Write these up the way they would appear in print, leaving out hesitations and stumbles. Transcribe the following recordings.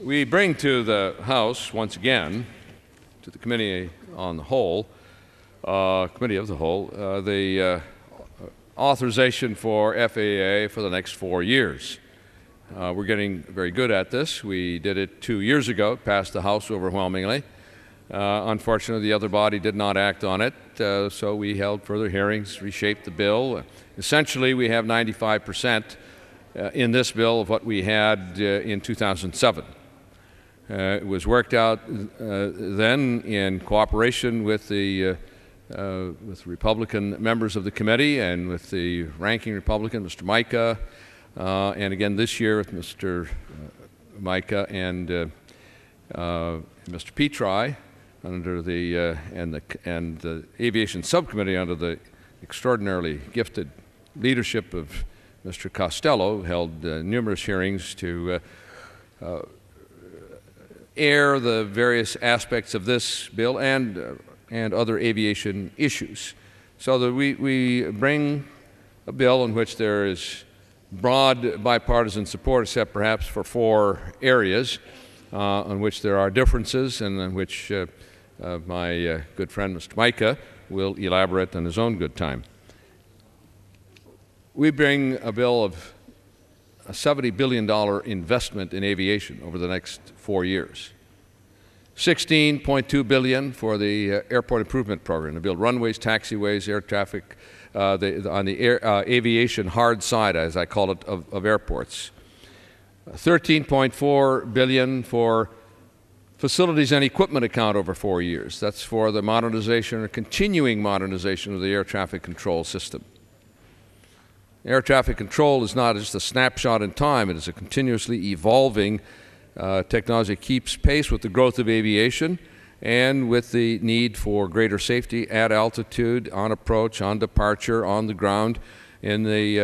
We bring to the House, once again, to the Committee on the Whole, Committee of the Whole, the authorization for FAA for the next 4 years. We're getting very good at this. We did it 2 years ago, passed the House overwhelmingly. Unfortunately, the other body did not act on it, so we held further hearings, reshaped the bill. Essentially, we have 95% in this bill of what we had in 2007. It was worked out then in cooperation with the Republican members of the committee and with the ranking Republican, Mr. Mica, and again this year with Mr. Mica and Mr. Petri under the and the Aviation Subcommittee under the extraordinarily gifted leadership of Mr. Costello held numerous hearings to air the various aspects of this bill and other aviation issues, so that we bring a bill in which there is broad bipartisan support, except perhaps for 4 areas on which there are differences and in which my good friend Mr. Mica will elaborate on his own good time. We bring a bill of a $70 billion investment in aviation over the next 4 years. $16.2 billion for the airport improvement program to build runways, taxiways, air traffic on the aviation hard side, as I call it, of airports. $13.4 billion for facilities and equipment account over 4 years. That's for the modernization or continuing modernization of the air traffic control system. Air traffic control is not just a snapshot in time. It is a continuously evolving technology that keeps pace with the growth of aviation and with the need for greater safety at altitude, on approach, on departure, on the ground, in the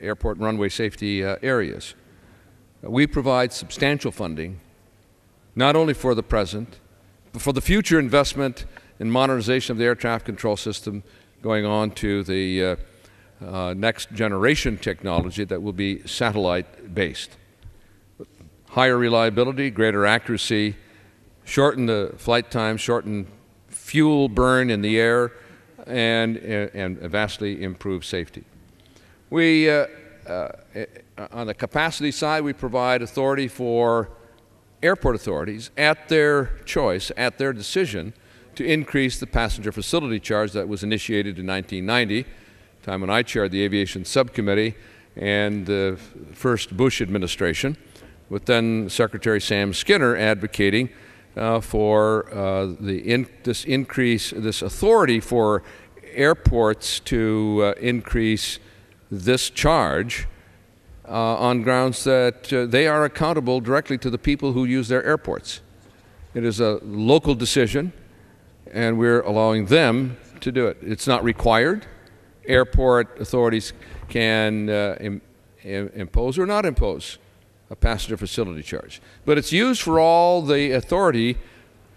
airport and runway safety areas. We provide substantial funding, not only for the present, but for the future investment in modernization of the air traffic control system, going on to the next generation technology that will be satellite-based. Higher reliability, greater accuracy, shorten the flight time, shorten fuel burn in the air, and vastly improve safety. We, on the capacity side, we provide authority for airport authorities at their choice, at their decision, to increase the passenger facility charge that was initiated in 1990, time when I chaired the Aviation Subcommittee and the first Bush administration, with then Secretary Sam Skinner advocating for this authority for airports to increase this charge on grounds that they are accountable directly to the people who use their airports. It is a local decision, and we're allowing them to do it. It's not required. Airport authorities can impose or not impose a passenger facility charge. But it's used for all the authority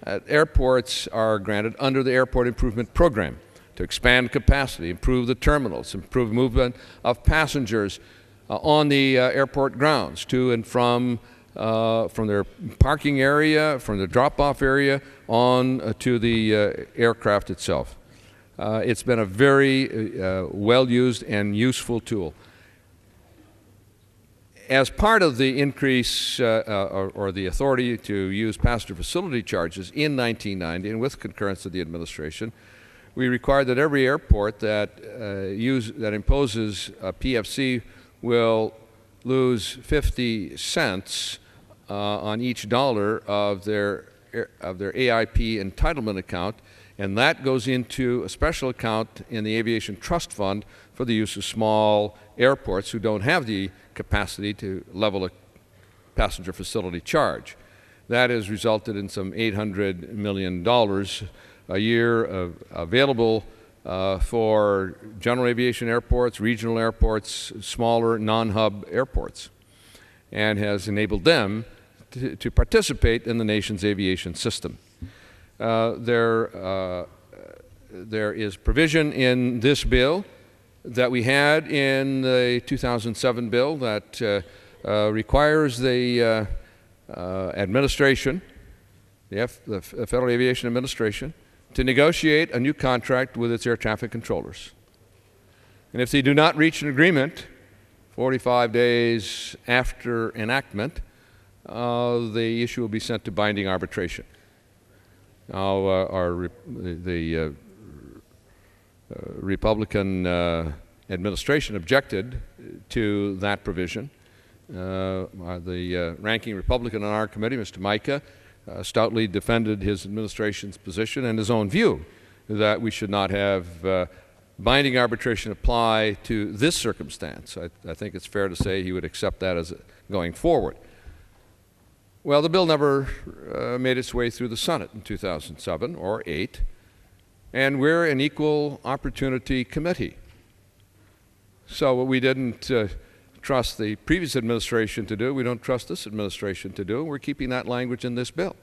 airports are granted under the Airport Improvement Program to expand capacity, improve the terminals, improve movement of passengers on the airport grounds to and from their parking area, from the drop-off area, on to the aircraft itself. It's been a very well-used and useful tool. As part of the increase or the authority to use passenger facility charges in 1990, and with concurrence of the administration, we required that every airport that imposes a PFC will lose 50 cents on each dollar of their AIP entitlement account, and that goes into a special account in the Aviation Trust Fund for the use of small airports who don't have the capacity to level a passenger facility charge. That has resulted in some $800 million a year available for general aviation airports, regional airports, smaller non-hub airports, and has enabled them to participate in the nation's aviation system. There is provision in this bill that we had in the 2007 bill that requires the administration, the Federal Aviation Administration, to negotiate a new contract with its air traffic controllers. And if they do not reach an agreement 45 days after enactment, the issue will be sent to binding arbitration. Now, the Republican administration objected to that provision. The ranking Republican on our committee, Mr. Mica, stoutly defended his administration's position and his own view that we should not have binding arbitration apply to this circumstance. I think it's fair to say he would accept that as going forward. Well, the bill never made its way through the Senate in 2007 or 8, and we're an equal opportunity committee. So what we didn't trust the previous administration to do, we don't trust this administration to do, and we're keeping that language in this bill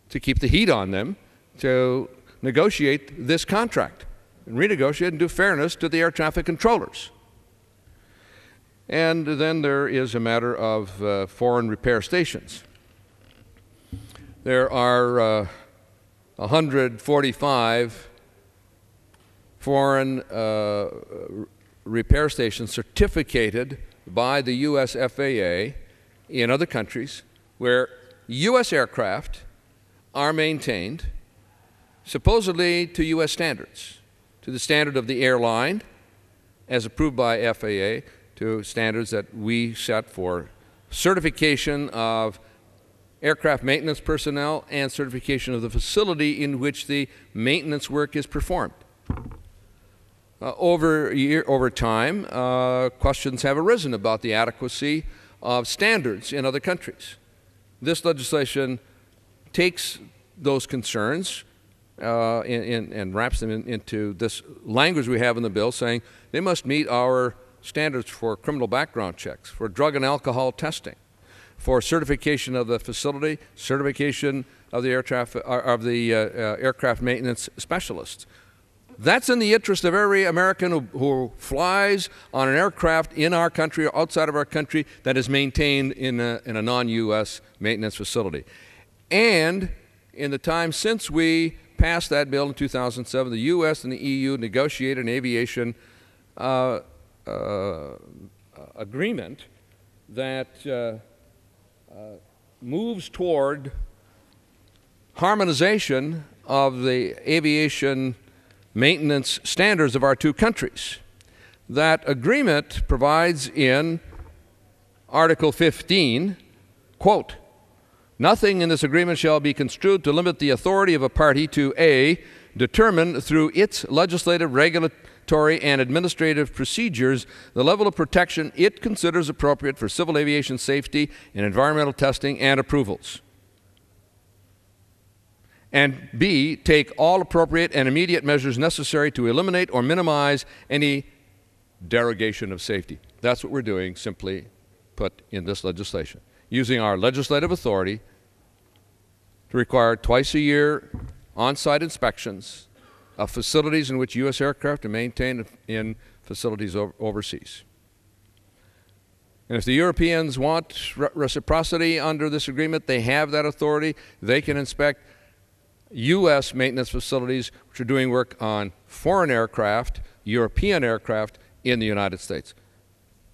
to keep the heat on them to negotiate this contract and renegotiate and do fairness to the air traffic controllers. And then there is a matter of foreign repair stations. There are 145 foreign repair stations certificated by the U.S. FAA in other countries where U.S. aircraft are maintained supposedly to U.S. standards, to the standard of the airline as approved by FAA, to standards that we set for certification of aircraft maintenance personnel and certification of the facility in which the maintenance work is performed. Over time, questions have arisen about the adequacy of standards in other countries. This legislation takes those concerns and wraps them into this language we have in the bill saying they must meet our standards for criminal background checks, for drug and alcohol testing, for certification of the facility, certification of the aircraft maintenance specialists. That's in the interest of every American who flies on an aircraft in our country or outside of our country that is maintained in a non-U.S. maintenance facility. And in the time since we passed that bill in 2007, the U.S. and the EU negotiated an aviation agreement that moves toward harmonization of the aviation maintenance standards of our two countries. That agreement provides in Article 15, quote, "Nothing in this agreement shall be construed to limit the authority of a party to A, determine through its legislative, regulatory, and administrative procedures the level of protection it considers appropriate for civil aviation safety and environmental testing and approvals. And B, take all appropriate and immediate measures necessary to eliminate or minimize any derogation of safety." That's what we're doing, simply put, in this legislation, using our legislative authority to require twice-a-year on-site inspections of facilities in which U.S. aircraft are maintained in facilities overseas. And if the Europeans want reciprocity under this agreement, they have that authority. They can inspect U.S. maintenance facilities which are doing work on foreign aircraft, European aircraft in the United States.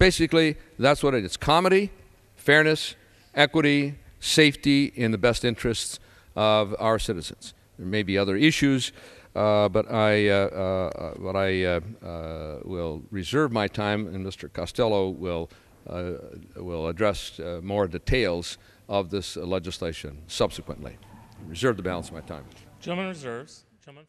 Basically, that's what it is: comity, fairness, equity, safety in the best interests of our citizens. There may be other issues, but I will reserve my time, and Mr. Costello will address more details of this legislation subsequently. Reserve the balance of my time. Gentleman reserves. Gentleman.